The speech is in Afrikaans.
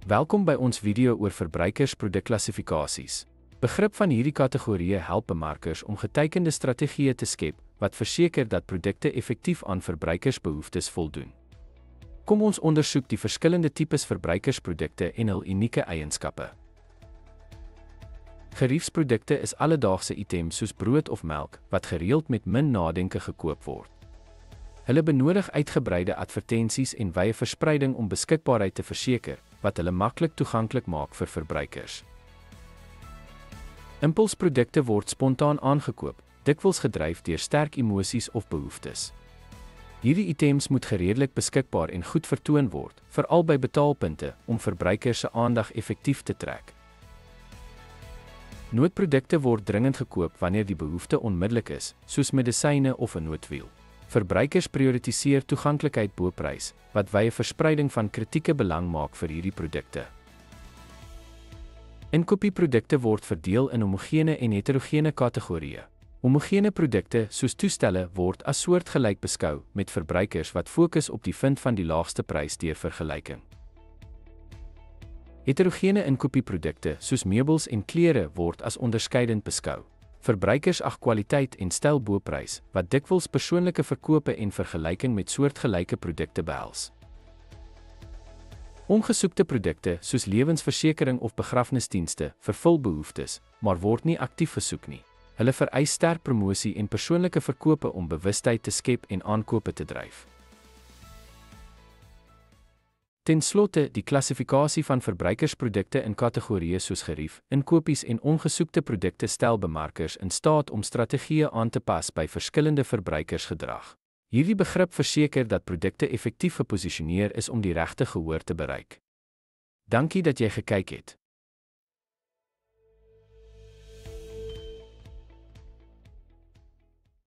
Welkom by ons video oor verbruikersprodukklassifikasies. Begrip van hierdie kategorieë help bemarkers om geteikende strategieë te skep wat verseker dat produkte effektief aan verbruikersbehoeftes voldoen. Kom ons ondersoek die verskillende tipes verbruikersprodukte en hul unieke eienskappe. Geriefsprodukte is alledaagse items soos brood of melk wat gereeld met min nadenke gekoop word. Hulle benodig uitgebreide advertensies en wye verspreiding om beskikbaarheid te verseker, wat hulle maklik toeganklik maak vir verbruikers. Impulsprodukte word spontaan aangekoop, dikwels gedryf deur sterk emosies of behoeftes. Hierdie items moet redelik beskikbaar en goed vertoon word, veral by betaalpunte, om verbruikers se aandag effektief te trek. Noodprodukte word dringend gekoop wanneer die behoefte onmiddellik is, soos medisyne of 'n noodwiel. Verbruikers prioritiseer toeganklikheid bo prys, wat wye verspreiding van kritieke belang maak vir hierdie produkte. Inkopieprodukte word verdeel in homogene en heterogene kategorieë. Homogene produkte, soos toestelle, word as soortgelyk beskou met verbruikers wat fokus op die vind van die laagste prys deur vergelyking. Heterogene inkopieprodukte, soos meubels en klere, word as onderskeidend beskou. Verbruikers ag kwaliteit en styl bo prys, wat dikwels persoonlike verkope en vergelyking met soortgelyke produkte behels. Ongesoekte produkte, soos lewensversekering of begrafnisdienste, vervul behoeftes, maar word nie aktief gesoek nie. Hulle vereis sterk promosie en persoonlike verkope om bewustheid te skep en aankope te dryf. Ten slotte, die klassifikasie van verbruikersprodukte in kategorieë soos gerief, inkopies en ongesoekte produkte stel bemarkers in staat om strategieë aan te pas by verskillende verbruikersgedrag. Hierdie begrip verseker dat produkte effektief geposisioneer is om die regte gehoor te bereik. Dankie dat jy gekyk het.